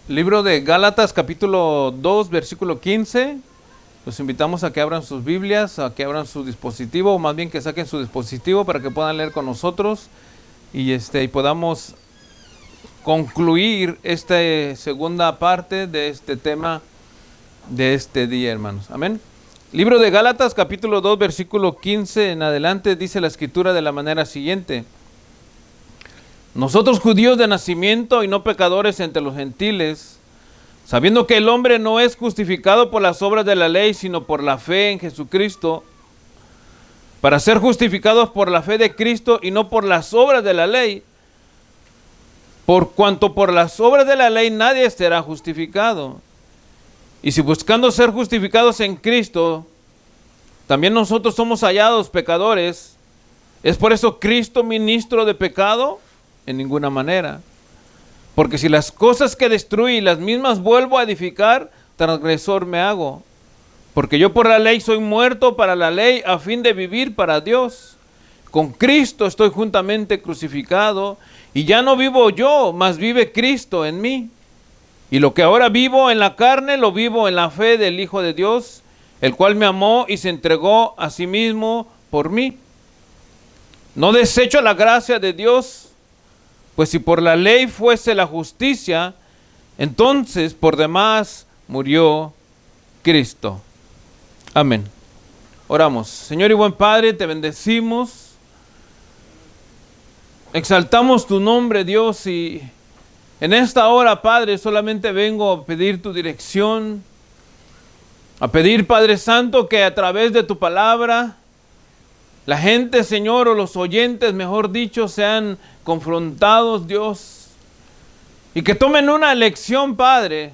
Libro de Gálatas, capítulo 2, versículo 15. Los invitamos a que abran sus Biblias, a que abran su dispositivo, o más bien que saquen su dispositivo para que puedan leer con nosotros y podamos concluir esta segunda parte de este tema de este día, hermanos. Amén. Libro de Gálatas, capítulo 2, versículo 15 en adelante, dice la Escritura de la manera siguiente: nosotros, judíos de nacimiento y no pecadores entre los gentiles, sabiendo que el hombre no es justificado por las obras de la ley, sino por la fe en Jesucristo, para ser justificados por la fe de Cristo y no por las obras de la ley, por cuanto por las obras de la ley nadie será justificado. Y si buscando ser justificados en Cristo, también nosotros somos hallados pecadores, ¿es por eso Cristo ministro de pecado? En ninguna manera. Porque si las cosas que destruí, las mismas vuelvo a edificar, transgresor me hago. Porque yo por la ley soy muerto para la ley, a fin de vivir para Dios. Con Cristo estoy juntamente crucificado, y ya no vivo yo, mas vive Cristo en mí. Y lo que ahora vivo en la carne, lo vivo en la fe del Hijo de Dios, el cual me amó y se entregó a sí mismo por mí. No desecho la gracia de Dios, pues si por la ley fuese la justicia, entonces por demás murió Cristo. Amén. Oramos. Señor y buen Padre, te bendecimos, exaltamos tu nombre, Dios, y en esta hora, Padre, solamente vengo a pedir tu dirección, a pedir, Padre Santo, que a través de tu palabra, la gente, Señor, o los oyentes, mejor dicho, sean confrontados, Dios, y que tomen una elección, Padre,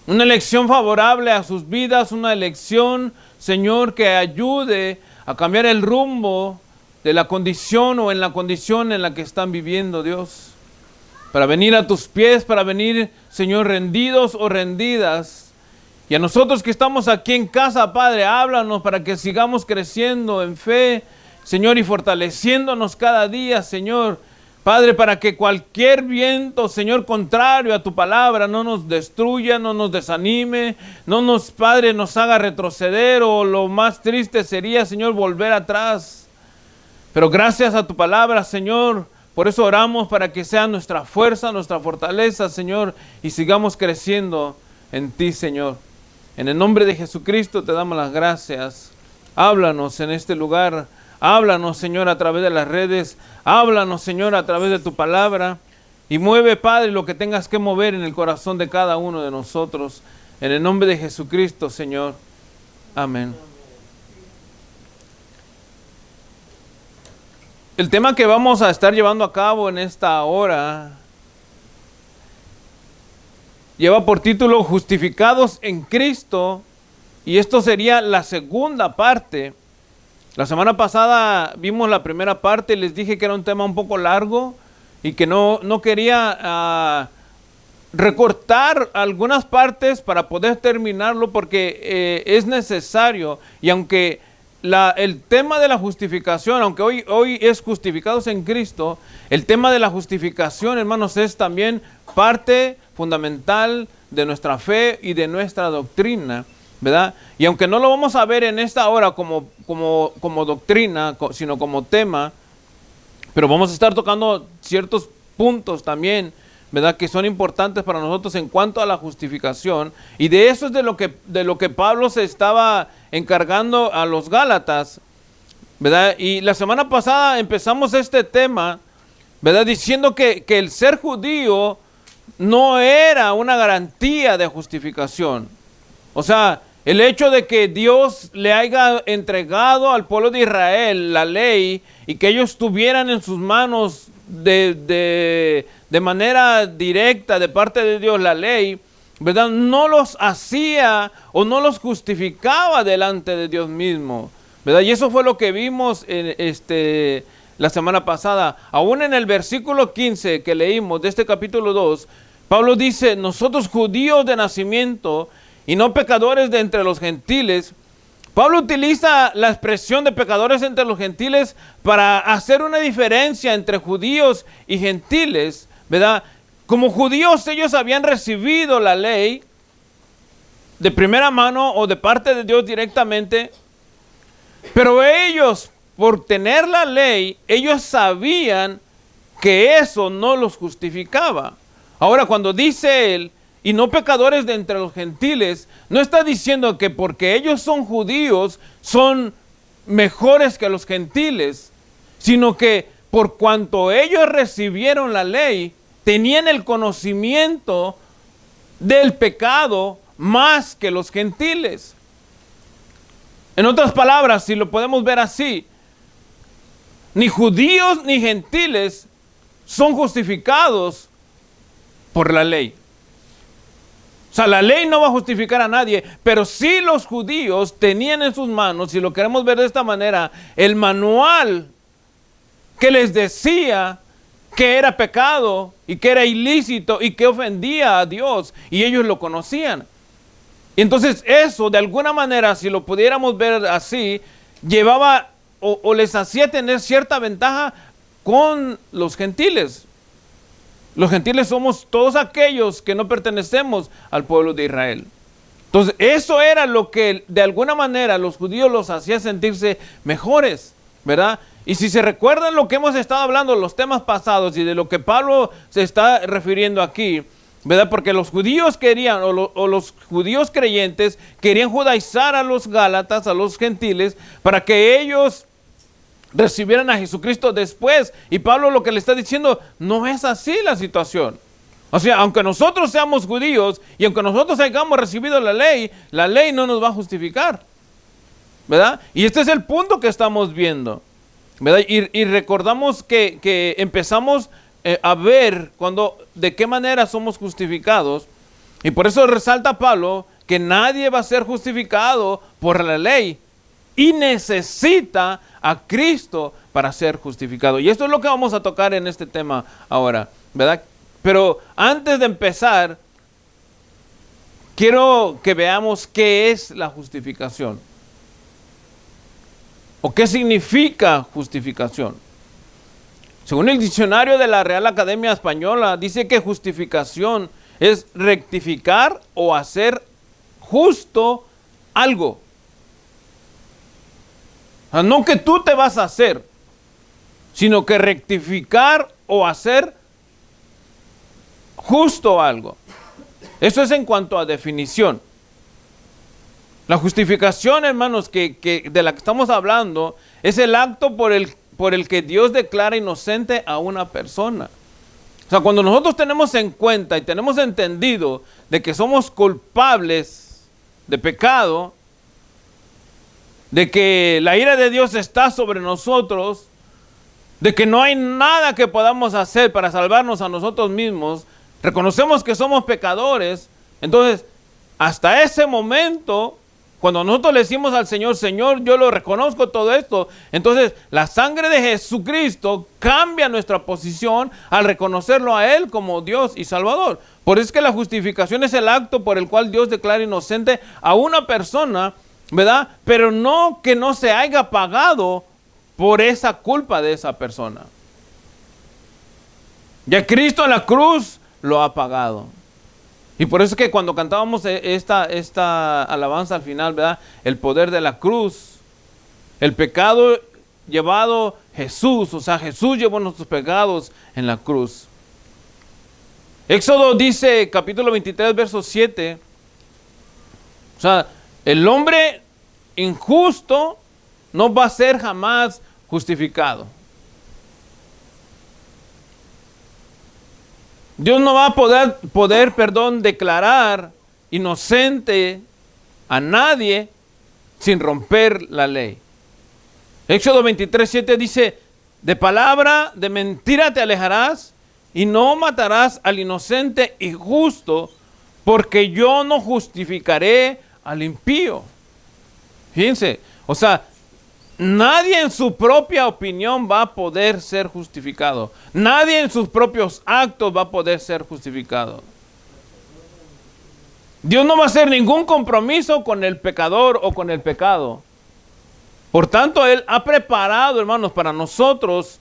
una elección favorable a sus vidas, una elección, Señor, que ayude a cambiar el rumbo de la condición o en la condición en la que están viviendo, Dios. Para venir a tus pies, para venir, Señor, rendidos o rendidas. Y a nosotros que estamos aquí en casa, Padre, háblanos para que sigamos creciendo en fe, Señor, y fortaleciéndonos cada día, Señor. Padre, para que cualquier viento, Señor, contrario a tu palabra no nos destruya, no nos desanime, Padre, nos haga retroceder, o lo más triste sería, Señor, volver atrás. Pero gracias a tu palabra, Señor, por eso oramos para que sea nuestra fuerza, nuestra fortaleza, Señor, y sigamos creciendo en ti, Señor. En el nombre de Jesucristo te damos las gracias. Háblanos en este lugar. Háblanos, Señor, a través de las redes. Háblanos, Señor, a través de tu palabra. Y mueve, Padre, lo que tengas que mover en el corazón de cada uno de nosotros. En el nombre de Jesucristo, Señor. Amén. El tema que vamos a estar llevando a cabo en esta hora lleva por título Justificados en Cristo, y esto sería la segunda parte. La semana pasada vimos la primera parte, les dije que era un tema un poco largo y que no quería recortar algunas partes para poder terminarlo, porque es necesario. Y aunque el tema de la justificación, aunque hoy es justificados en Cristo, el tema de la justificación, hermanos, es también parte fundamental de nuestra fe y de nuestra doctrina, ¿verdad? Y aunque no lo vamos a ver en esta hora como doctrina, sino como tema, pero vamos a estar tocando ciertos puntos también, ¿verdad?, que son importantes para nosotros en cuanto a la justificación. Y de eso es de lo que Pablo se estaba encargando a los Gálatas, ¿verdad? Y la semana pasada empezamos este tema, ¿verdad?, diciendo que el ser judío no era una garantía de justificación. O sea, el hecho de que Dios le haya entregado al pueblo de Israel la ley y que ellos tuvieran en sus manos de manera directa de parte de Dios la ley, ¿verdad?, no los hacía o no los justificaba delante de Dios mismo, ¿verdad? Y eso fue lo que vimos en la semana pasada. Aún en el versículo 15 que leímos de este capítulo 2, Pablo dice: nosotros, judíos de nacimiento y no pecadores de entre los gentiles. Pablo utiliza la expresión de pecadores entre los gentiles para hacer una diferencia entre judíos y gentiles, ¿verdad? como judíos ellos habían recibido la ley de primera mano o de parte de Dios directamente, pero ellos, por tener la ley, ellos sabían que eso no los justificaba. Ahora, cuando dice él, y no pecadores de entre los gentiles, no está diciendo que porque ellos son judíos, son mejores que los gentiles, sino que por cuanto ellos recibieron la ley, tenían el conocimiento del pecado más que los gentiles. En otras palabras, si lo podemos ver así, ni judíos ni gentiles son justificados por la ley. O sea, la ley no va a justificar a nadie, pero sí los judíos tenían en sus manos, si lo queremos ver de esta manera, el manual que les decía que era pecado y que era ilícito y que ofendía a Dios, y ellos lo conocían. Y entonces eso, de alguna manera, si lo pudiéramos ver así, llevaba o les hacía tener cierta ventaja con los gentiles. Los gentiles somos todos aquellos que no pertenecemos al pueblo de Israel. Entonces, eso era lo que de alguna manera los judíos los hacía sentirse mejores, ¿verdad? Y si se recuerdan lo que hemos estado hablando, los temas pasados y de lo que Pablo se está refiriendo aquí, ¿verdad? Porque los judíos querían, o los judíos creyentes querían judaizar a los gálatas, a los gentiles, para que ellos recibieran a Jesucristo después. Y Pablo lo que le está diciendo, no es así la situación. O sea, aunque nosotros seamos judíos y aunque nosotros hayamos recibido la ley no nos va a justificar, ¿verdad? Y este es el punto que estamos viendo, ¿verdad? Y recordamos que empezamos a ver de qué manera somos justificados. Y por eso resalta Pablo que nadie va a ser justificado por la ley y necesita a Cristo para ser justificado. Y esto es lo que vamos a tocar en este tema ahora, ¿verdad? Pero antes de empezar, quiero que veamos qué es la justificación. ¿O qué significa justificación? Según el diccionario de la Real Academia Española, dice que justificación es rectificar o hacer justo algo. O sea, no que tú te vas a hacer, sino que rectificar o hacer justo algo. Eso es en cuanto a definición. La justificación, hermanos, que de la que estamos hablando, es el acto por el que Dios declara inocente a una persona. O sea, cuando nosotros tenemos en cuenta y tenemos entendido de que somos culpables de pecado, de que la ira de Dios está sobre nosotros, de que no hay nada que podamos hacer para salvarnos a nosotros mismos, reconocemos que somos pecadores, entonces hasta ese momento, cuando nosotros le decimos al Señor, Señor, yo lo reconozco todo esto, entonces la sangre de Jesucristo cambia nuestra posición al reconocerlo a Él como Dios y Salvador. Por eso es que la justificación es el acto por el cual Dios declara inocente a una persona, ¿verdad? Pero no que no se haya pagado por esa culpa de esa persona. Ya Cristo en la cruz lo ha pagado. Y por eso es que cuando cantábamos esta alabanza al final, ¿verdad? El poder de la cruz, el pecado llevado Jesús, o sea, Jesús llevó nuestros pecados en la cruz. Éxodo dice, capítulo 23, verso 7, o sea, el hombre injusto no va a ser jamás justificado. Dios no va a poder, declarar inocente a nadie sin romper la ley. Éxodo 23, 7 dice, de palabra de mentira te alejarás y no matarás al inocente y justo, porque yo no justificaré al impío. Fíjense, o sea, nadie en su propia opinión va a poder ser justificado. Nadie en sus propios actos va a poder ser justificado. Dios no va a hacer ningún compromiso con el pecador o con el pecado. Por tanto, Él ha preparado, hermanos, para nosotros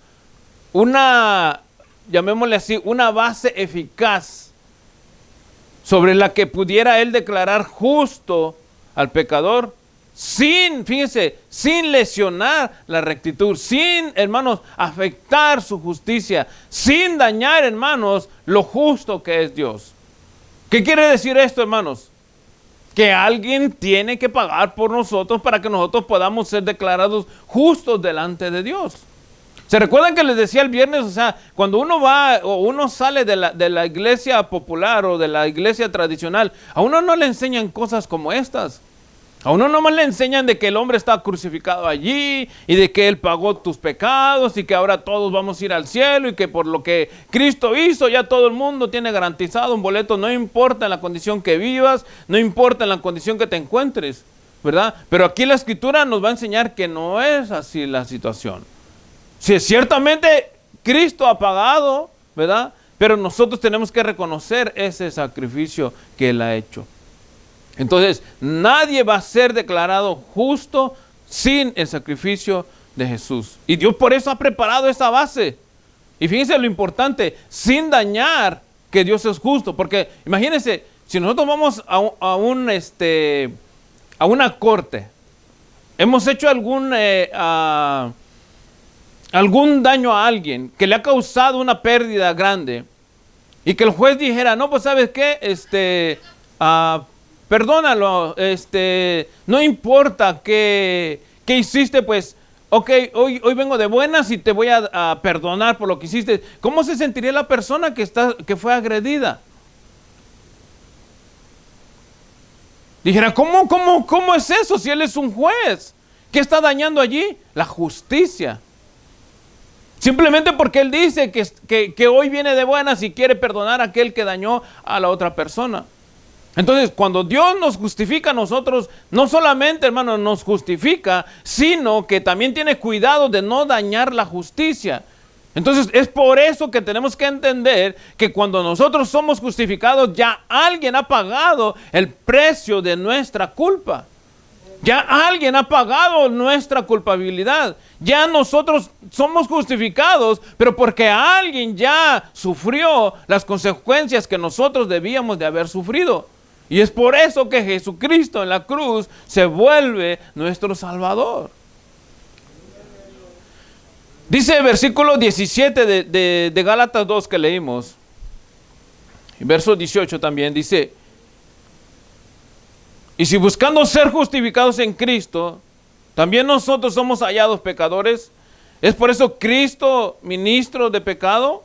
una llamémosle así, una base eficaz sobre la que pudiera él declarar justo al pecador sin, fíjense, sin lesionar la rectitud, sin, hermanos, afectar su justicia, sin dañar, hermanos, lo justo que es Dios. ¿Qué quiere decir esto, hermanos? Que alguien tiene que pagar por nosotros para que nosotros podamos ser declarados justos delante de Dios. ¿Se recuerdan que les decía el viernes? O sea, cuando uno va o uno sale de la iglesia popular o de la iglesia tradicional, a uno no le enseñan cosas como estas. A uno nomás le enseñan de que el hombre está crucificado allí y de que Él pagó tus pecados y que ahora todos vamos a ir al cielo y que por lo que Cristo hizo ya todo el mundo tiene garantizado un boleto, no importa en la condición que vivas, no importa en la condición que te encuentres, ¿verdad? Pero aquí la Escritura nos va a enseñar que no es así la situación. Sí, ciertamente Cristo ha pagado, ¿verdad? Pero nosotros tenemos que reconocer ese sacrificio que Él ha hecho. Entonces, nadie va a ser declarado justo sin el sacrificio de Jesús. Y Dios por eso ha preparado esa base. Y fíjense lo importante, sin dañar que Dios es justo. Porque imagínense, si nosotros vamos a una corte, hemos hecho algún daño a alguien que le ha causado una pérdida grande y que el juez dijera, no, pues ¿sabes qué? Perdónalo, no importa qué hiciste, pues, ok, hoy vengo de buenas y te voy a perdonar por lo que hiciste. ¿Cómo se sentiría la persona que fue agredida? Dijera, ¿cómo es eso si él es un juez? ¿Qué está dañando allí? La justicia. Simplemente porque él dice que hoy viene de buenas y quiere perdonar a aquel que dañó a la otra persona. Entonces, cuando Dios nos justifica a nosotros, no solamente, hermano, nos justifica, sino que también tiene cuidado de no dañar la justicia. Entonces, es por eso que tenemos que entender que cuando nosotros somos justificados, ya alguien ha pagado el precio de nuestra culpa. Ya alguien ha pagado nuestra culpabilidad. Ya nosotros somos justificados, pero porque alguien ya sufrió las consecuencias que nosotros debíamos de haber sufrido. Y es por eso que Jesucristo en la cruz se vuelve nuestro Salvador. Dice el versículo 17 de Gálatas 2 que leímos, y verso 18 también, dice, y si buscando ser justificados en Cristo, también nosotros somos hallados pecadores, ¿es por eso Cristo ministro de pecado?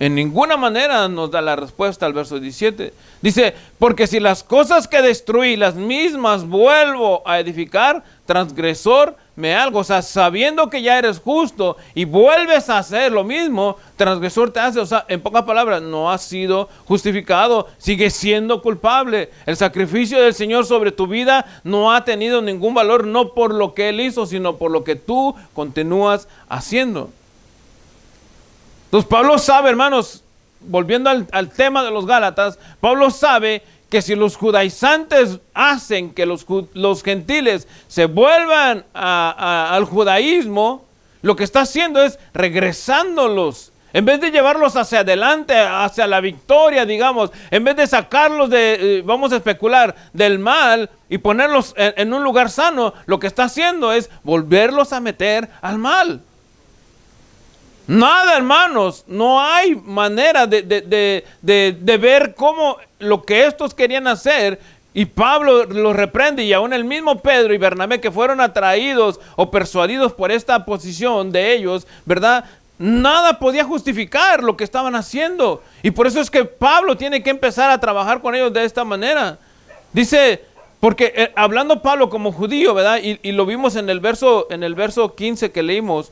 En ninguna manera nos da la respuesta al verso 17. Dice, porque si las cosas que destruí, las mismas vuelvo a edificar, transgresor me hago. O sea, sabiendo que ya eres justo y vuelves a hacer lo mismo, transgresor te hace. O sea, en pocas palabras, no has sido justificado, sigues siendo culpable. El sacrificio del Señor sobre tu vida no ha tenido ningún valor, no por lo que Él hizo, sino por lo que tú continúas haciendo. Entonces Pablo sabe, hermanos, volviendo al tema de los Gálatas, Pablo sabe que si los judaizantes hacen que los gentiles se vuelvan al judaísmo, lo que está haciendo es regresándolos. En vez de llevarlos hacia adelante, hacia la victoria, digamos, en vez de sacarlos vamos a especular, del mal y ponerlos en un lugar sano, lo que está haciendo es volverlos a meter al mal. Nada, hermanos, no hay manera de ver cómo lo que estos querían hacer, y Pablo los reprende, y aún el mismo Pedro y Bernabé, que fueron atraídos o persuadidos por esta posición de ellos, ¿verdad? Nada podía justificar lo que estaban haciendo, y por eso es que Pablo tiene que empezar a trabajar con ellos de esta manera. Dice, porque hablando Pablo como judío, ¿verdad? Y lo vimos en el verso 15 que leímos.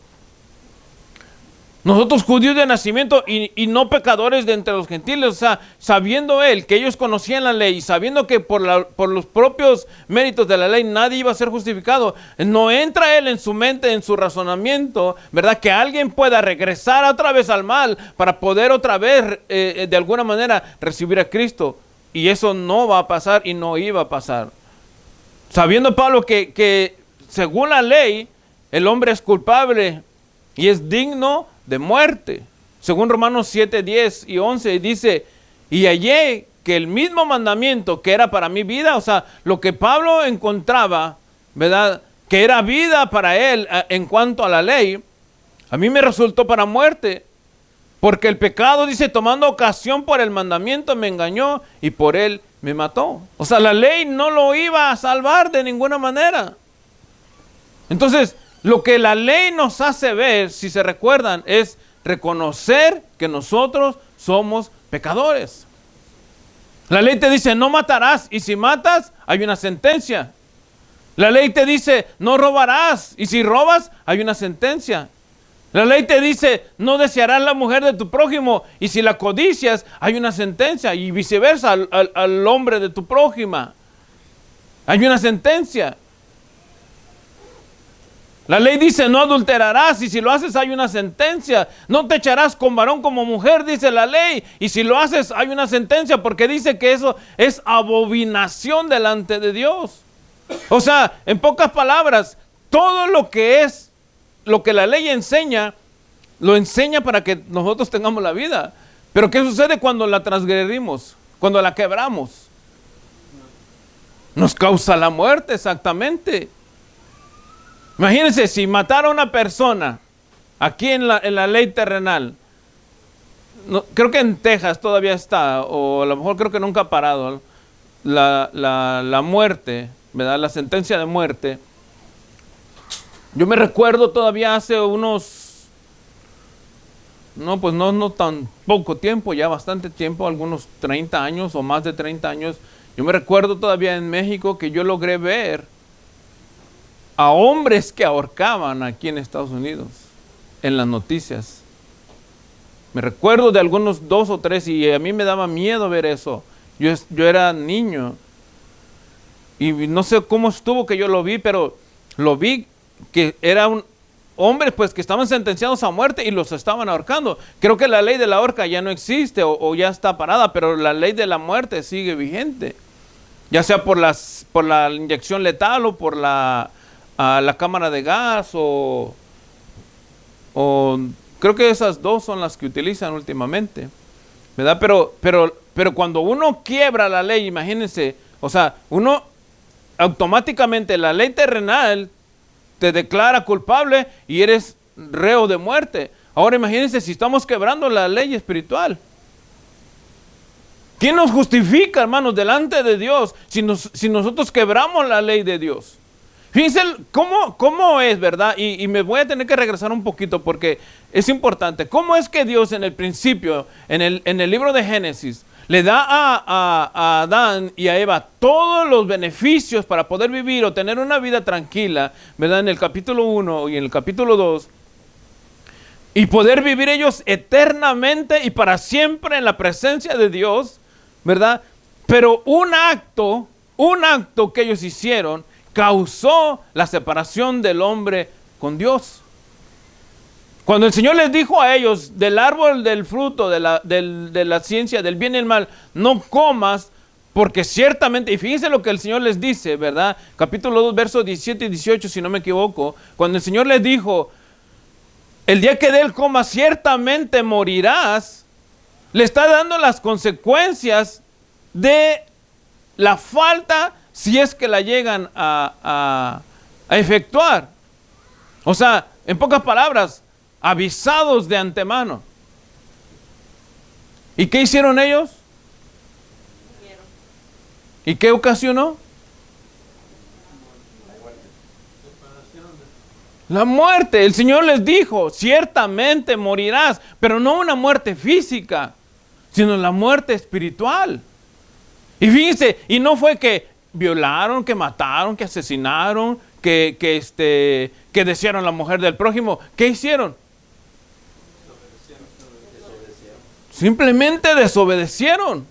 Nosotros judíos de nacimiento y no pecadores de entre los gentiles, o sea, sabiendo él que ellos conocían la ley y sabiendo que por los propios méritos de la ley nadie iba a ser justificado, no entra él en su mente, en su razonamiento, ¿verdad? Que alguien pueda regresar otra vez al mal para poder otra vez, de alguna manera, recibir a Cristo. Y eso no va a pasar y no iba a pasar. Sabiendo Pablo que según la ley, el hombre es culpable y es digno de muerte. Según Romanos 7, 10 y 11 dice, y hallé que el mismo mandamiento que era para mi vida, o sea, lo que Pablo encontraba, ¿verdad?, que era vida para él en cuanto a la ley, a mí me resultó para muerte. Porque el pecado, dice, tomando ocasión por el mandamiento, me engañó y por él me mató. O sea, la ley no lo iba a salvar de ninguna manera. Entonces, lo que la ley nos hace ver, si se recuerdan, es reconocer que nosotros somos pecadores. La ley te dice, no matarás, y si matas, hay una sentencia. La ley te dice, no robarás, y si robas, hay una sentencia. La ley te dice, no desearás la mujer de tu prójimo, y si la codicias, hay una sentencia, y viceversa al hombre de tu prójima. Hay una sentencia. La ley dice, no adulterarás, y si lo haces, hay una sentencia. No te echarás con varón como mujer, dice la ley, y si lo haces, hay una sentencia, porque dice que eso es abominación delante de Dios. O sea, en pocas palabras, todo lo que es, lo que la ley enseña, lo enseña para que nosotros tengamos la vida. Pero ¿qué sucede cuando la transgredimos? Cuando la quebramos. Nos causa la muerte, exactamente. Imagínense, si matara a una persona, aquí en la ley terrenal, no, creo que en Texas todavía está, o a lo mejor creo que nunca ha parado, la muerte, ¿verdad?, la sentencia de muerte. Yo me recuerdo todavía hace unos, no tan poco tiempo, ya bastante tiempo, algunos 30 años o más de 30 años. Yo me recuerdo todavía en México que yo logré ver a hombres que ahorcaban aquí en Estados Unidos, en las noticias. Me recuerdo de algunos 2 o 3 y a mí me daba miedo ver eso. Yo era niño y no sé cómo estuvo que yo lo vi, pero lo vi que eran hombres pues que estaban sentenciados a muerte y los estaban ahorcando. Creo que la ley de la horca ya no existe o ya está parada, pero la ley de la muerte sigue vigente. Ya sea por la inyección letal o por la cámara de gas o creo que esas dos son las que utilizan últimamente, ¿verdad? Pero cuando uno quiebra la ley, imagínense, o sea, uno automáticamente, la ley terrenal te declara culpable y eres reo de muerte. Ahora imagínense si estamos quebrando la ley espiritual. ¿Quién nos justifica, hermanos, delante de Dios si nosotros quebramos la ley de Dios? Fíjense cómo es, ¿verdad? Y me voy a tener que regresar un poquito porque es importante. ¿Cómo es que Dios en el principio, en el libro de Génesis, le da a Adán y a Eva todos los beneficios para poder vivir o tener una vida tranquila, ¿verdad? En el capítulo 1 y en el capítulo 2. Y poder vivir ellos eternamente y para siempre en la presencia de Dios, ¿verdad? Pero un acto que ellos hicieron causó la separación del hombre con Dios. Cuando el Señor les dijo a ellos, del árbol del fruto, de la ciencia, del bien y el mal, no comas, porque ciertamente, y fíjense lo que el Señor les dice, ¿verdad? Capítulo 2, versos 17 y 18, si no me equivoco, cuando el Señor les dijo, el día que de él comas, ciertamente morirás, le está dando las consecuencias de la falta, si es que la llegan a efectuar. O sea, en pocas palabras, avisados de antemano. ¿Y qué hicieron ellos? ¿Y qué ocasionó? La muerte. El Señor les dijo, ciertamente morirás, pero no una muerte física, sino la muerte espiritual. Y fíjense, y no fue que violaron, que mataron, que asesinaron, que desearon la mujer del prójimo. ¿Qué hicieron? Simplemente desobedecieron.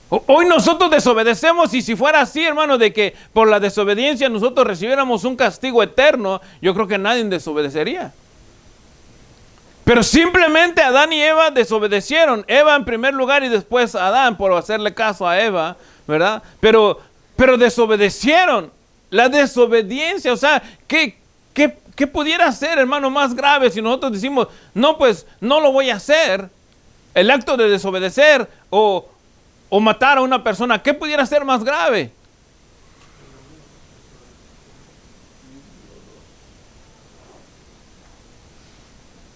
Hoy nosotros desobedecemos y si fuera así, hermano, de que por la desobediencia nosotros recibiéramos un castigo eterno, yo creo que nadie desobedecería. Pero simplemente Adán y Eva desobedecieron. Eva en primer lugar y después Adán por hacerle caso a Eva, ¿verdad? Pero desobedecieron. La desobediencia, o sea, ¿qué pudiera ser, hermano, más grave si nosotros decimos, no, pues no lo voy a hacer? El acto de desobedecer o matar a una persona, ¿qué pudiera ser más grave?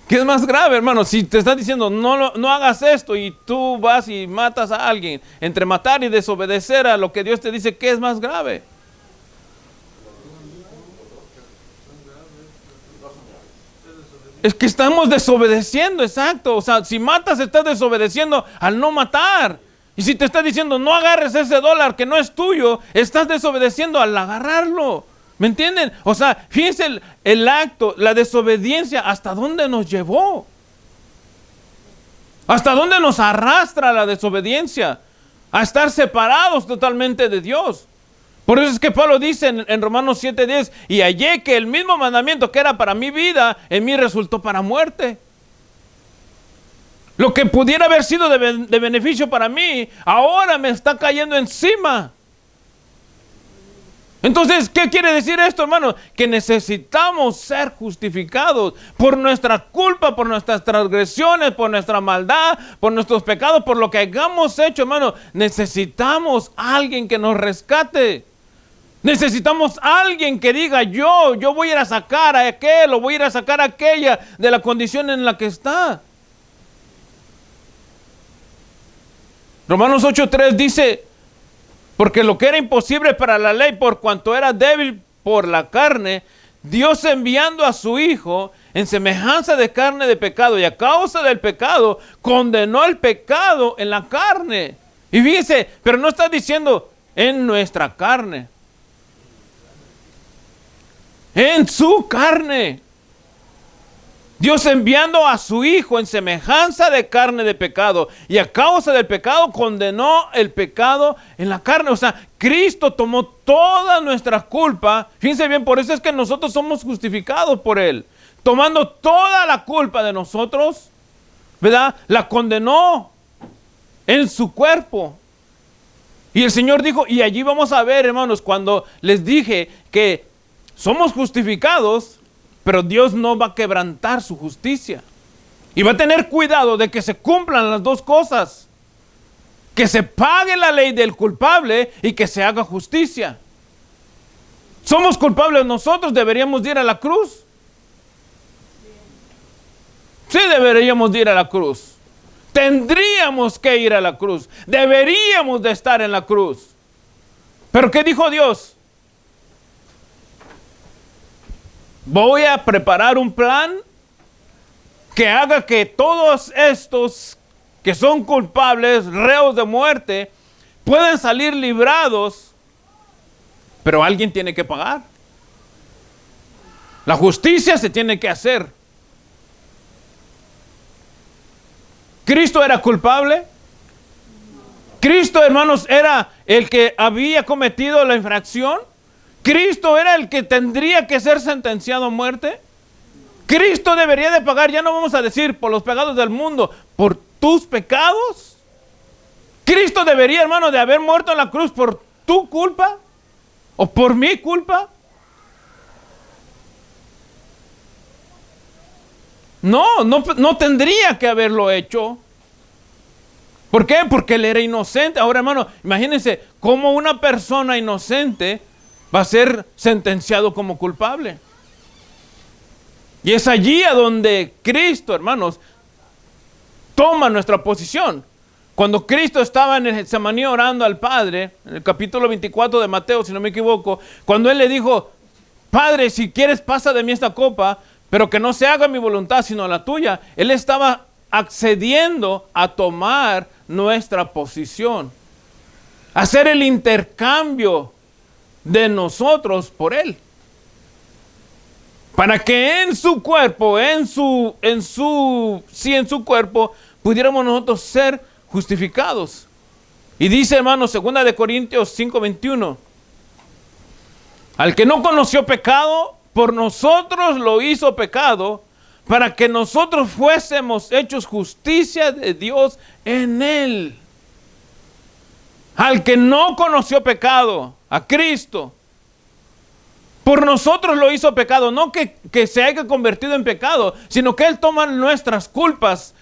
¿Qué es más grave, hermano? Si te están diciendo, no hagas esto y tú vas y matas a alguien, entre matar y desobedecer a lo que Dios te dice, ¿qué es más grave? Es que estamos desobedeciendo, exacto. O sea, si matas, estás desobedeciendo al no matar. Y si te está diciendo, no agarres ese dólar que no es tuyo, estás desobedeciendo al agarrarlo. ¿Me entienden? O sea, fíjense el acto, la desobediencia, ¿hasta dónde nos llevó? ¿Hasta dónde nos arrastra la desobediencia? A estar separados totalmente de Dios. Por eso es que Pablo dice en Romanos 7:10, y hallé que el mismo mandamiento que era para mi vida, en mí resultó para muerte. Lo que pudiera haber sido de beneficio para mí, ahora me está cayendo encima. Entonces, ¿qué quiere decir esto, hermano? Que necesitamos ser justificados por nuestra culpa, por nuestras transgresiones, por nuestra maldad, por nuestros pecados, por lo que hayamos hecho, hermano. Necesitamos a alguien que nos rescate. Necesitamos a alguien que diga, yo voy a ir a sacar a aquel, o voy a ir a sacar a aquella de la condición en la que está. Romanos 8:3 dice, porque lo que era imposible para la ley, por cuanto era débil por la carne, Dios enviando a su Hijo en semejanza de carne de pecado, y a causa del pecado, condenó el pecado en la carne. Y fíjese, pero no está diciendo en nuestra carne. En su carne. Dios enviando a su Hijo en semejanza de carne de pecado, y a causa del pecado condenó el pecado en la carne. O sea, Cristo tomó toda nuestra culpa. Fíjense bien, por eso es que nosotros somos justificados por Él. Tomando toda la culpa de nosotros, ¿verdad? La condenó en su cuerpo. Y el Señor dijo, y allí vamos a ver, hermanos, cuando les dije que somos justificados, pero Dios no va a quebrantar su justicia. Y va a tener cuidado de que se cumplan las dos cosas. Que se pague la ley del culpable y que se haga justicia. ¿Somos culpables nosotros? ¿Deberíamos ir a la cruz? Sí, deberíamos ir a la cruz. Tendríamos que ir a la cruz. Deberíamos de estar en la cruz. ¿Pero qué dijo Dios? Voy a preparar un plan que haga que todos estos que son culpables, reos de muerte, puedan salir librados, pero alguien tiene que pagar. La justicia se tiene que hacer. ¿Cristo era culpable? ¿Cristo, hermanos, era el que había cometido la infracción? ¿Cristo era el que tendría que ser sentenciado a muerte? ¿Cristo debería de pagar, ya no vamos a decir por los pecados del mundo, por tus pecados? ¿Cristo debería, hermano, de haber muerto en la cruz por tu culpa? ¿O por mi culpa? No tendría que haberlo hecho. ¿Por qué? Porque él era inocente. Ahora, hermano, imagínense cómo una persona inocente va a ser sentenciado como culpable. Y es allí a donde Cristo, hermanos, toma nuestra posición. Cuando Cristo estaba en el Getsemaní orando al Padre, en el capítulo 24 de Mateo, si no me equivoco, cuando Él le dijo, Padre, si quieres pasa de mí esta copa, pero que no se haga mi voluntad sino la tuya, Él estaba accediendo a tomar nuestra posición, a hacer el intercambio de nosotros por Él, para que en su cuerpo, en su cuerpo, pudiéramos nosotros ser justificados. Y dice, hermanos, 2 de Corintios 5:21, al que no conoció pecado, por nosotros lo hizo pecado, para que nosotros fuésemos hechos justicia de Dios en Él. Al que no conoció pecado, a Cristo, Por nosotros lo hizo pecado, no que se haya convertido en pecado, sino que Él toma nuestras culpas.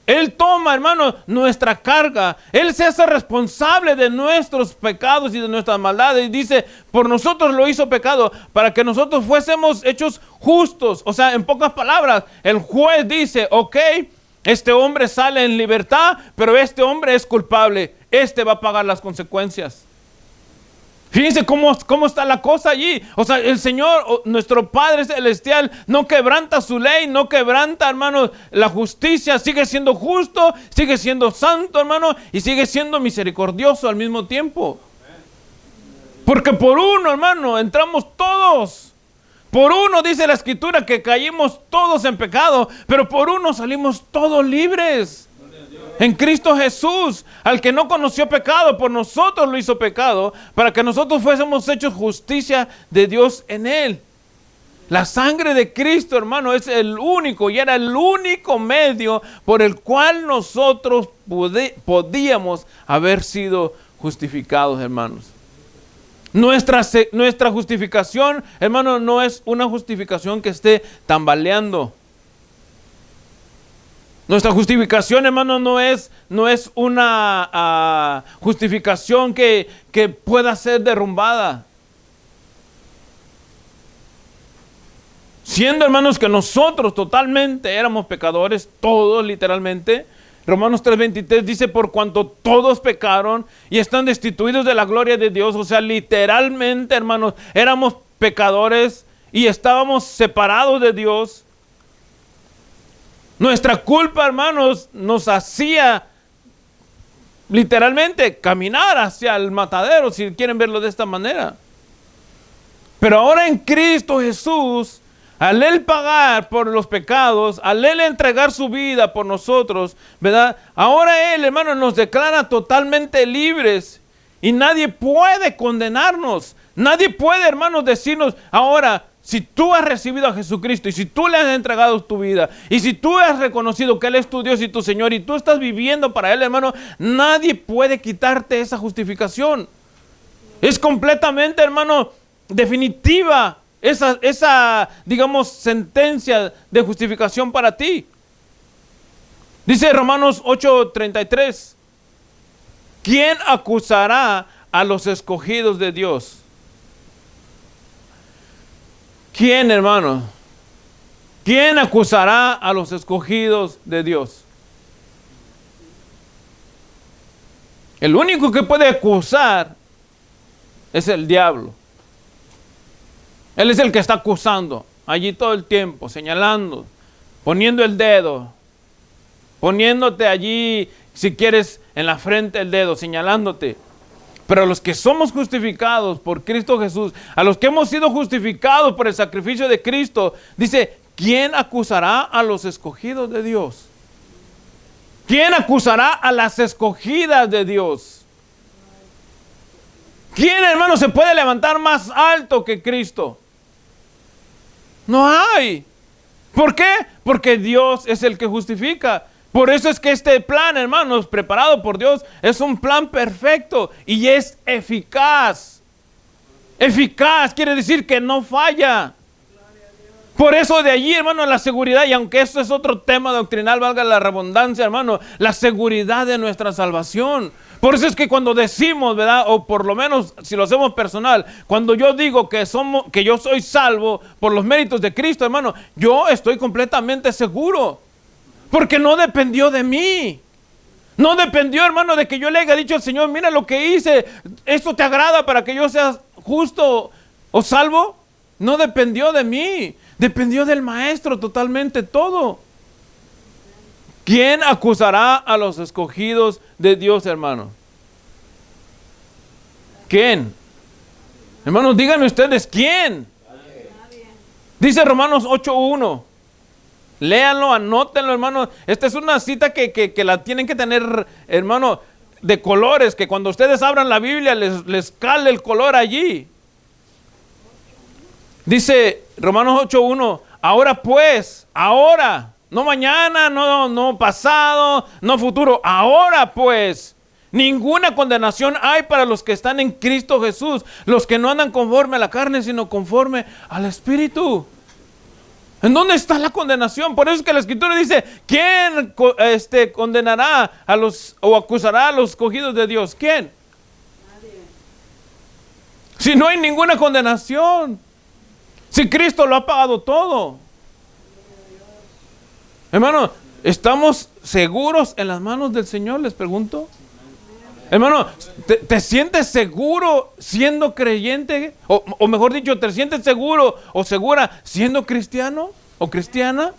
Él toma, hermano, nuestra carga. Él se hace responsable de nuestros pecados y de nuestras maldades. Y dice, por nosotros lo hizo pecado, para que nosotros fuésemos hechos justos. O sea, en pocas palabras, el juez dice, ok, este hombre sale en libertad, pero este hombre es culpable. Este va a pagar las consecuencias. Fíjense cómo está la cosa allí. O sea, el Señor, nuestro Padre Celestial, no quebranta su ley, no quebranta, hermano, la justicia. Sigue siendo justo, sigue siendo santo, hermano, y sigue siendo misericordioso al mismo tiempo. Porque por uno, hermano, entramos todos. Por uno dice la Escritura que caímos todos en pecado, pero por uno salimos todos libres. En Cristo Jesús, al que no conoció pecado, por nosotros lo hizo pecado, para que nosotros fuésemos hechos justicia de Dios en Él. La sangre de Cristo, hermano, es el único y era el único medio por el cual nosotros podíamos haber sido justificados, hermanos. Nuestra justificación, hermano, no es una justificación que esté tambaleando. Nuestra justificación, hermano, no es una justificación que pueda ser derrumbada. Siendo, hermanos, que nosotros totalmente éramos pecadores, todos literalmente. Romanos 3:23 dice, por cuanto todos pecaron y están destituidos de la gloria de Dios. O sea, literalmente, hermanos, éramos pecadores y estábamos separados de Dios. Nuestra culpa, hermanos, nos hacía literalmente caminar hacia el matadero, si quieren verlo de esta manera. Pero ahora en Cristo Jesús, al Él pagar por los pecados, al Él entregar su vida por nosotros, ¿verdad? Ahora Él, hermano, nos declara totalmente libres y nadie puede condenarnos. Nadie puede, hermanos, decirnos ahora, si tú has recibido a Jesucristo y si tú le has entregado tu vida y si tú has reconocido que Él es tu Dios y tu Señor y tú estás viviendo para Él, hermano, nadie puede quitarte esa justificación. Es completamente, hermano, definitiva esa, digamos, sentencia de justificación para ti. Dice Romanos 8:33, ¿quién acusará a los escogidos de Dios? ¿Quién, hermano? ¿Quién acusará a los escogidos de Dios? El único que puede acusar es el diablo. Él es el que está acusando allí todo el tiempo, señalando, poniendo el dedo, poniéndote allí, si quieres, en la frente el dedo, señalándote. Pero a los que somos justificados por Cristo Jesús, a los que hemos sido justificados por el sacrificio de Cristo, dice, ¿quién acusará a los escogidos de Dios? ¿Quién acusará a las escogidas de Dios? ¿Quién, hermano, se puede levantar más alto que Cristo? No hay. ¿Por qué? Porque Dios es el que justifica. Por eso es que este plan, hermanos, preparado por Dios, es un plan perfecto y es eficaz. Eficaz quiere decir que no falla. Por eso de allí, hermano, la seguridad, y aunque esto es otro tema doctrinal, valga la redundancia, hermano, la seguridad de nuestra salvación. Por eso es que cuando decimos, ¿verdad? O por lo menos si lo hacemos personal, cuando yo digo que yo soy salvo por los méritos de Cristo, hermano, yo estoy completamente seguro. Porque no dependió de mí. No dependió, hermano, de que yo le haya dicho al Señor, mira lo que hice, ¿esto te agrada para que yo sea justo o salvo? No dependió de mí, dependió del Maestro totalmente todo. ¿Quién acusará a los escogidos de Dios, hermano? ¿Quién? Hermanos, díganme ustedes, ¿quién? Dice Romanos 8:1. Léanlo, anótenlo, hermano. Esta es una cita que la tienen que tener, hermano, de colores, que cuando ustedes abran la Biblia les cale el color allí. Dice Romanos 8:1, ahora pues, ahora, no mañana, no pasado, no futuro, ahora pues, Ninguna condenación hay para los que están en Cristo Jesús, los que no andan conforme a la carne, sino conforme al Espíritu. ¿En dónde está la condenación? Por eso es que la Escritura dice, ¿quién condenará a los o acusará a los escogidos de Dios? ¿Quién? Nadie. Si no hay ninguna condenación, si Cristo lo ha pagado todo. Hermano, ¿estamos seguros en las manos del Señor? Les pregunto. Hermano, ¿te sientes seguro siendo creyente? O mejor dicho, ¿te sientes seguro o segura siendo cristiano o cristiana?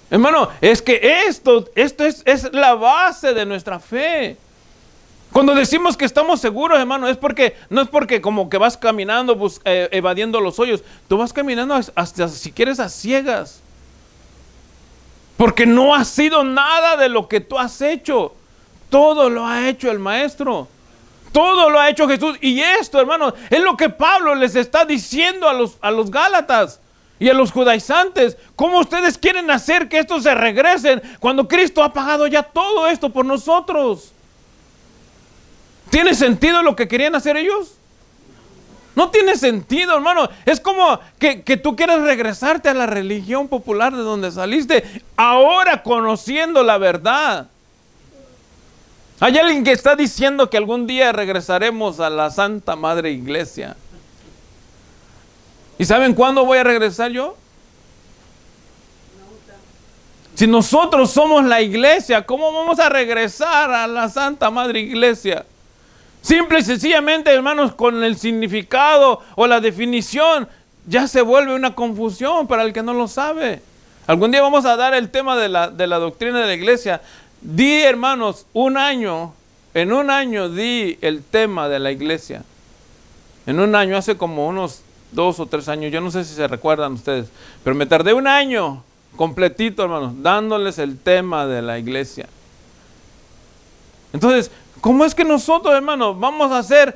Hermano, es que esto es la base de nuestra fe. Cuando decimos que estamos seguros, hermano, no es porque como que vas caminando evadiendo los hoyos. Tú vas caminando hasta si quieres a ciegas. Porque no ha sido nada de lo que tú has hecho. Todo lo ha hecho el Maestro. Todo lo ha hecho Jesús. Y esto, hermano, es lo que Pablo les está diciendo a los Gálatas y a los judaizantes. ¿Cómo ustedes quieren hacer que estos se regresen cuando Cristo ha pagado ya todo esto por nosotros? ¿Tiene sentido lo que querían hacer ellos? No tiene sentido, hermano. Es como que tú quieras regresarte a la religión popular de donde saliste, ahora conociendo la verdad. Hay alguien que está diciendo que algún día regresaremos a la Santa Madre Iglesia. ¿Y saben cuándo voy a regresar yo? Si nosotros somos la iglesia, ¿cómo vamos a regresar a la Santa Madre Iglesia? Simple y sencillamente, hermanos, con el significado o la definición, ya se vuelve una confusión para el que no lo sabe. Algún día vamos a dar el tema de la doctrina de la iglesia. Di, hermanos, en un año di el tema de la iglesia. En un año, hace como unos 2 o 3 años, yo no sé si se recuerdan ustedes, pero me tardé un año completito, hermanos, dándoles el tema de la iglesia. Entonces, ¿cómo es que nosotros, hermanos, vamos a ser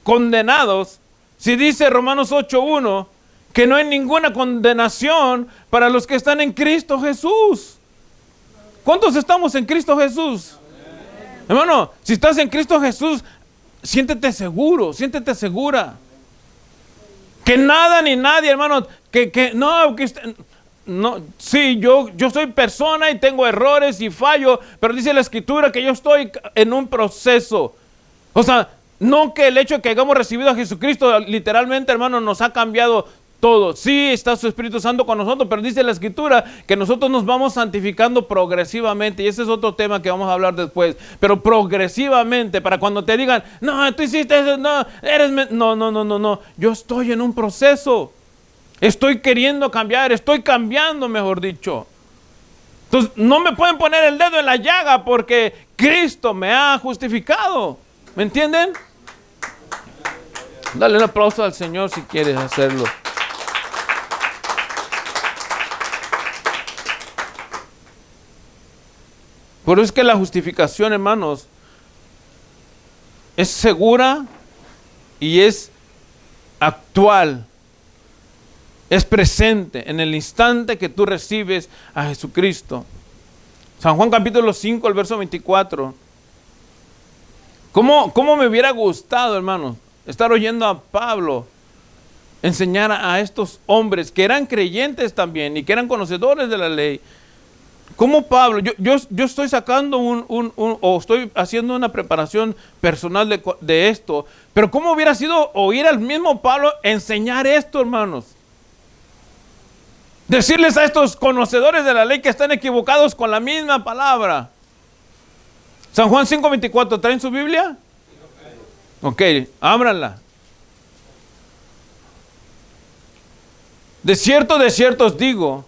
condenados si dice Romanos 8:1 que no hay ninguna condenación para los que están en Cristo Jesús? ¿Cuántos estamos en Cristo Jesús? Amén. Hermano, si estás en Cristo Jesús, siéntete seguro, siéntete segura. Que nada ni nadie, hermano, no, sí, yo soy persona y tengo errores y fallo, pero dice la Escritura que yo estoy en un proceso. O sea, no que el hecho de que hayamos recibido a Jesucristo literalmente, hermano, nos ha cambiado todo. Sí, está su Espíritu Santo con nosotros, pero dice la Escritura que nosotros nos vamos santificando progresivamente, y ese es otro tema que vamos a hablar después, pero progresivamente, para cuando te digan, no, tú hiciste eso, no, no, yo estoy en un proceso, estoy queriendo cambiar, estoy cambiando, mejor dicho. Entonces, no me pueden poner el dedo en la llaga porque Cristo me ha justificado, ¿me entienden? Dale un aplauso al Señor si quieres hacerlo. Por eso es que la justificación, hermanos, es segura y es actual, es presente en el instante que tú recibes a Jesucristo. San Juan capítulo 5, el verso 24. ¿Cómo me hubiera gustado, hermanos, estar oyendo a Pablo enseñar a estos hombres que eran creyentes también y que eran conocedores de la ley? ¿Cómo Pablo? Yo estoy sacando o estoy haciendo una preparación personal de esto, pero ¿cómo hubiera sido oír al mismo Pablo enseñar esto, hermanos? Decirles a estos conocedores de la ley que están equivocados con la misma palabra. San Juan 5:24, ¿traen su Biblia? Ok, ábranla. De cierto os digo,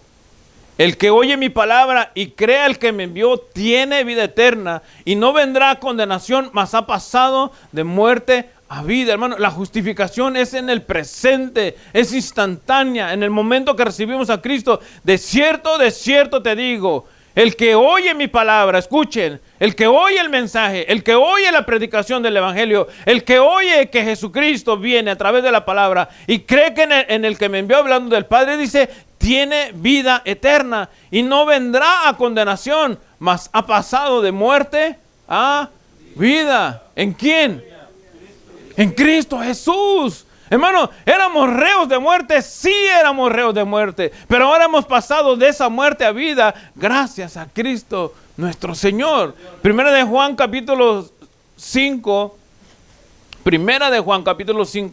el que oye mi palabra y crea al que me envió tiene vida eterna y no vendrá a condenación, mas ha pasado de muerte a vida. Hermano, la justificación es en el presente, es instantánea, en el momento que recibimos a Cristo. De cierto te digo, el que oye mi palabra, escuchen, el que oye el mensaje, el que oye la predicación del Evangelio, el que oye que Jesucristo viene a través de la palabra y cree que en el que me envió hablando del Padre, dice, tiene vida eterna y no vendrá a condenación, mas ha pasado de muerte a vida. ¿En quién? En Cristo Jesús. Hermano, éramos reos de muerte, sí éramos reos de muerte, pero ahora hemos pasado de esa muerte a vida gracias a Cristo nuestro Señor. Primera de Juan capítulo 5,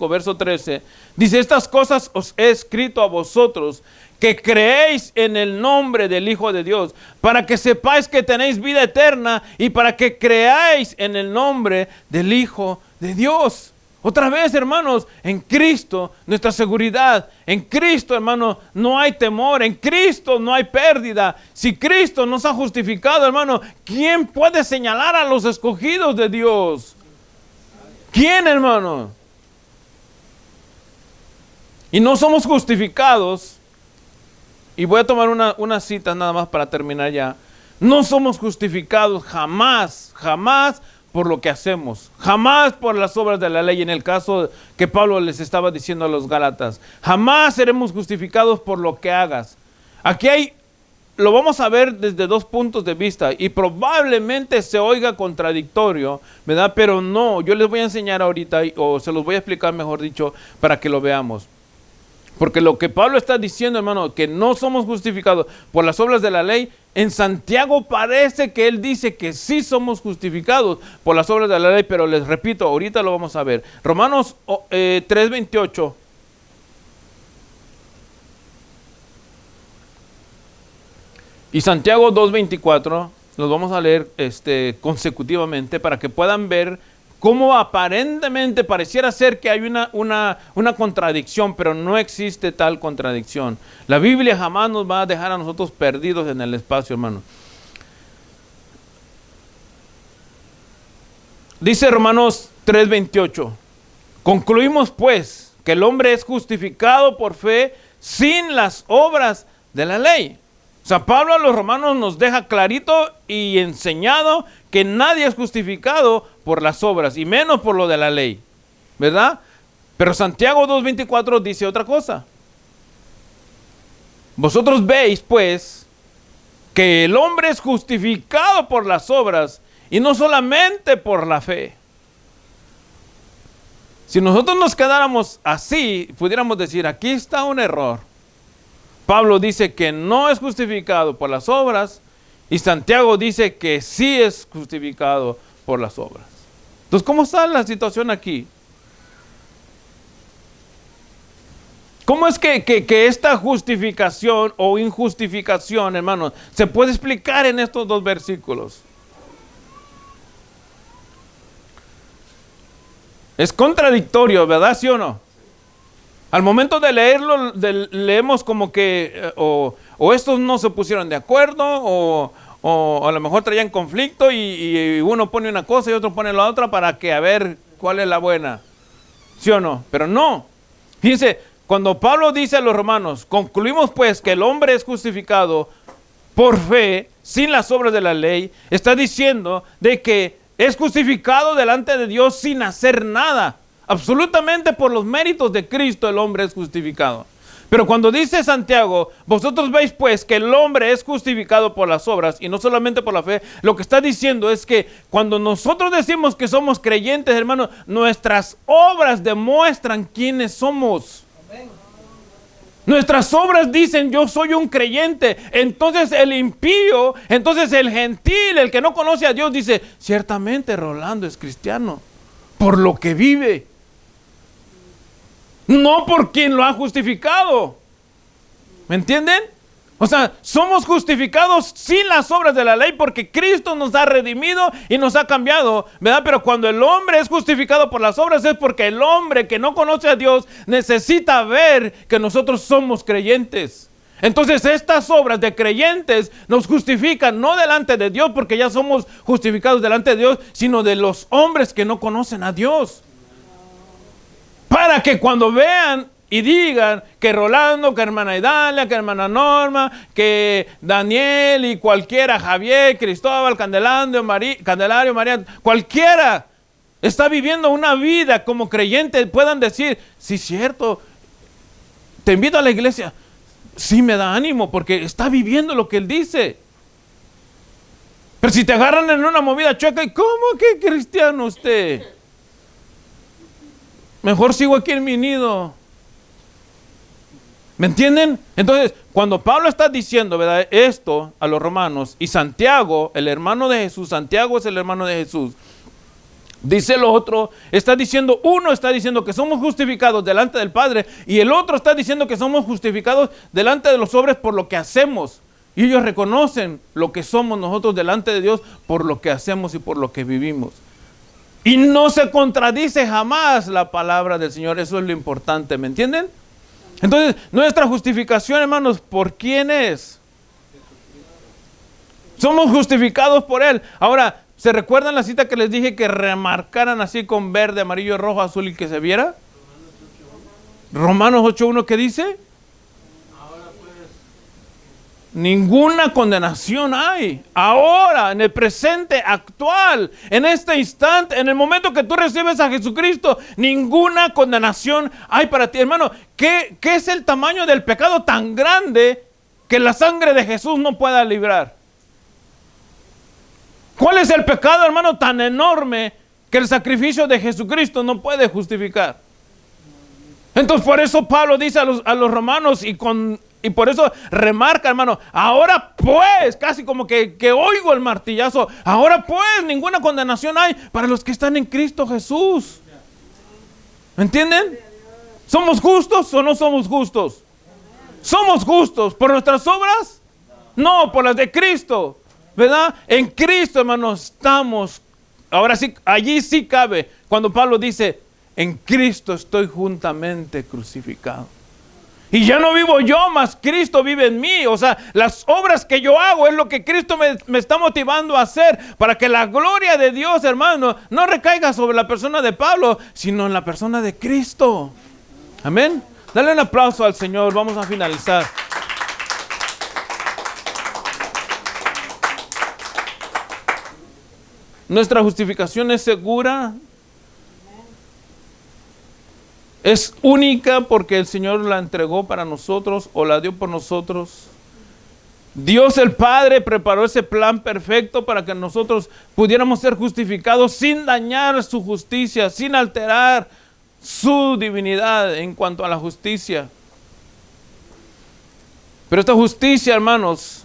verso 13, dice: estas cosas os he escrito a vosotros, que creéis en el nombre del Hijo de Dios, para que sepáis que tenéis vida eterna y para que creáis en el nombre del Hijo de Dios. Otra vez, hermanos, en Cristo nuestra seguridad, en Cristo, hermano, no hay temor, en Cristo no hay pérdida. Si Cristo nos ha justificado, hermano, ¿quién puede señalar a los escogidos de Dios? ¿Quién, hermano? Y no somos justificados, y voy a tomar una cita nada más para terminar ya. No somos justificados jamás, jamás por lo que hacemos, jamás por las obras de la ley, en el caso que Pablo les estaba diciendo a los Gálatas. Jamás seremos justificados por lo que hagas. Aquí lo vamos a ver desde dos puntos de vista y probablemente se oiga contradictorio, ¿verdad? Pero no, yo les voy a enseñar ahorita, o se los voy a explicar, mejor dicho, para que lo veamos. Porque lo que Pablo está diciendo, hermano, que no somos justificados por las obras de la ley, en Santiago parece que él dice que sí somos justificados por las obras de la ley, pero les repito, ahorita lo vamos a ver. Romanos 3:28. Y Santiago 2:24, los vamos a leer consecutivamente para que puedan ver cómo aparentemente pareciera ser que hay una contradicción, pero no existe tal contradicción. La Biblia jamás nos va a dejar a nosotros perdidos en el espacio, hermano. Dice Romanos 3:28, concluimos pues que el hombre es justificado por fe sin las obras de la ley. O sea, Pablo a los romanos nos deja clarito y enseñado que nadie es justificado por las obras, y menos por lo de la ley, ¿verdad? Pero Santiago 2:24 dice otra cosa. Vosotros veis, pues, que el hombre es justificado por las obras, y no solamente por la fe. Si nosotros nos quedáramos así, pudiéramos decir, aquí está un error. Pablo dice que no es justificado por las obras, y Santiago dice que sí es justificado por las obras. Entonces, ¿cómo está la situación aquí? ¿Cómo es que esta justificación o injustificación, hermanos, se puede explicar en estos dos versículos? Es contradictorio, ¿verdad? ¿Sí o no? Al momento de leerlo, leemos como que o estos no se pusieron de acuerdo, o a lo mejor traían conflicto y uno pone una cosa y otro pone la otra para que a ver cuál es la buena. ¿Sí o no? Pero no. Fíjense, cuando Pablo dice a los romanos, concluimos pues que el hombre es justificado por fe, sin las obras de la ley, está diciendo de que es justificado delante de Dios sin hacer nada. Absolutamente por los méritos de Cristo el hombre es justificado. Pero cuando dice Santiago, vosotros veis pues que el hombre es justificado por las obras y no solamente por la fe, lo que está diciendo es que cuando nosotros decimos que somos creyentes, hermanos, nuestras obras demuestran quiénes somos. Nuestras obras dicen yo soy un creyente. Entonces el impío, entonces el gentil, el que no conoce a Dios dice, ciertamente Rolando es cristiano por lo que vive. No por quien lo ha justificado. ¿Me entienden? O sea, somos justificados sin las obras de la ley porque Cristo nos ha redimido y nos ha cambiado, ¿verdad? Pero cuando el hombre es justificado por las obras es porque el hombre que no conoce a Dios necesita ver que nosotros somos creyentes. Entonces estas obras de creyentes nos justifican no delante de Dios porque ya somos justificados delante de Dios, sino de los hombres que no conocen a Dios. Para que cuando vean y digan que Rolando, que hermana Idalia, que hermana Norma, que Daniel y cualquiera, Javier, Cristóbal, Candelario, María, cualquiera está viviendo una vida como creyente, puedan decir, sí, cierto, te invito a la iglesia. Sí me da ánimo porque está viviendo lo que él dice. Pero si te agarran en una movida chueca, ¿y cómo que cristiano usted? Mejor sigo aquí en mi nido. ¿Me entienden? Entonces, cuando Pablo está diciendo, ¿verdad?, esto a los romanos, y Santiago, el hermano de Jesús, Santiago es el hermano de Jesús, dice el otro, está diciendo, uno está diciendo que somos justificados delante del Padre, y el otro está diciendo que somos justificados delante de los hombres por lo que hacemos. Y ellos reconocen lo que somos nosotros delante de Dios por lo que hacemos y por lo que vivimos. Y no se contradice jamás la palabra del Señor. Eso es lo importante, ¿me entienden? Entonces, nuestra justificación, hermanos, ¿por quién es? Somos justificados por Él. Ahora, ¿se recuerdan la cita que les dije que remarcaran así con verde, amarillo, rojo, azul y que se viera? Romanos 8:1, ¿qué dice? Ninguna condenación hay. Ahora, en el presente, actual, en este instante, en el momento que tú recibes a Jesucristo, ninguna condenación hay para ti. Hermano, ¿qué es el tamaño del pecado tan grande que la sangre de Jesús no pueda librar? ¿Cuál es el pecado, hermano, tan enorme que el sacrificio de Jesucristo no puede justificar? Entonces, por eso Pablo dice a los romanos y por eso remarca, hermano, ahora pues, casi como que oigo el martillazo, ahora pues ninguna condenación hay para los que están en Cristo Jesús. ¿Me entienden? ¿Somos justos o no somos justos? ¿Somos justos por nuestras obras? No, por las de Cristo, ¿verdad? En Cristo, hermano, estamos. Ahora sí, allí sí cabe cuando Pablo dice, en Cristo estoy juntamente crucificado. Y ya no vivo yo, mas Cristo vive en mí. O sea, las obras que yo hago es lo que Cristo me está motivando a hacer, para que la gloria de Dios, hermano, no recaiga sobre la persona de Pablo, sino en la persona de Cristo. Amén. Dale un aplauso al Señor. Vamos a finalizar. Nuestra justificación es segura. Es única porque el Señor la entregó para nosotros o la dio por nosotros. Dios el Padre preparó ese plan perfecto para que nosotros pudiéramos ser justificados sin dañar su justicia, sin alterar su divinidad en cuanto a la justicia. Pero esta justicia, hermanos,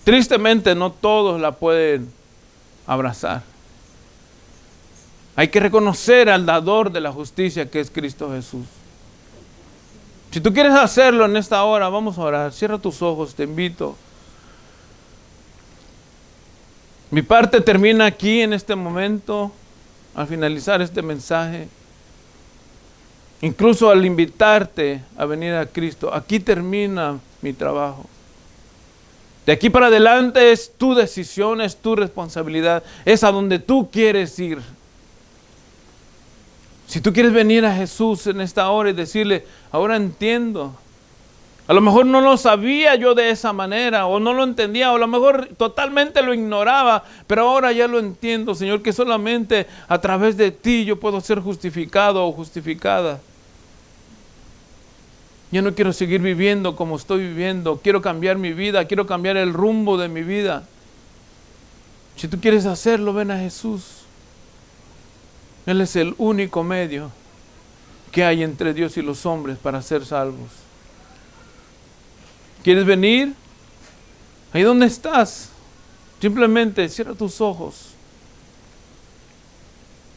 tristemente no todos la pueden abrazar. Hay que reconocer al dador de la justicia, que es Cristo Jesús. Si tú quieres hacerlo en esta hora, vamos a orar. Cierra tus ojos, te invito. Mi parte termina aquí en este momento, al finalizar este mensaje. Incluso al invitarte a venir a Cristo, aquí termina mi trabajo. De aquí para adelante es tu decisión, es tu responsabilidad, es a donde tú quieres ir. Si tú quieres venir a Jesús en esta hora y decirle, ahora entiendo. A lo mejor no lo sabía yo de esa manera, o no lo entendía, o a lo mejor totalmente lo ignoraba, pero ahora ya lo entiendo, Señor, que solamente a través de ti yo puedo ser justificado o justificada. Yo no quiero seguir viviendo como estoy viviendo, quiero cambiar mi vida, quiero cambiar el rumbo de mi vida. Si tú quieres hacerlo, ven a Jesús. Él es el único medio que hay entre Dios y los hombres para ser salvos. ¿Quieres venir? Ahí donde estás, simplemente cierra tus ojos.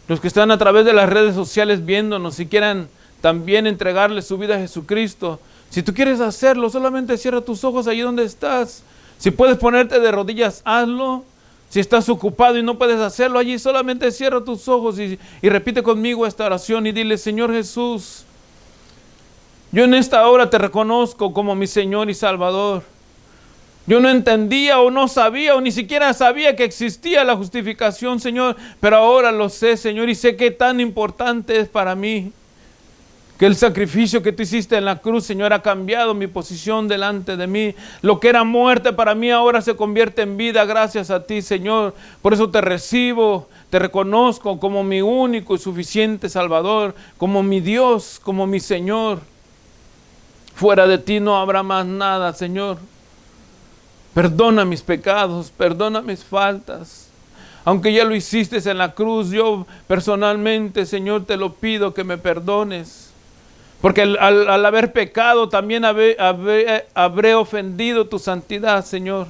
Los que están a través de las redes sociales viéndonos, si quieran también entregarle su vida a Jesucristo, si tú quieres hacerlo, solamente cierra tus ojos ahí donde estás. Si puedes ponerte de rodillas, hazlo. Si estás ocupado y no puedes hacerlo allí, solamente cierra tus ojos y repite conmigo esta oración y dile, Señor Jesús, yo en esta hora te reconozco como mi Señor y Salvador. Yo no entendía o no sabía o ni siquiera sabía que existía la justificación, Señor, pero ahora lo sé, Señor, y sé qué tan importante es para mí. Que el sacrificio que tú hiciste en la cruz, Señor, ha cambiado mi posición delante de mí. Lo que era muerte para mí ahora se convierte en vida gracias a ti, Señor. Por eso te recibo, te reconozco como mi único y suficiente Salvador, como mi Dios, como mi Señor. Fuera de ti no habrá más nada, Señor. Perdona mis pecados, perdona mis faltas. Aunque ya lo hiciste en la cruz, yo personalmente, Señor, te lo pido que me perdones. Porque al haber pecado también habré ofendido tu santidad, Señor.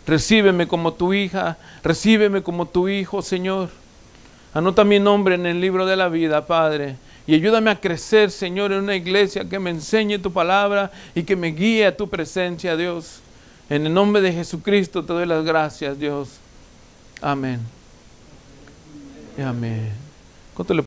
Recíbeme como tu hija, recíbeme como tu hijo, Señor. Anota mi nombre en el libro de la vida, Padre. Y ayúdame a crecer, Señor, en una iglesia que me enseñe tu palabra y que me guíe a tu presencia, Dios. En el nombre de Jesucristo te doy las gracias, Dios. Amén. Y amén. ¿Cuánto le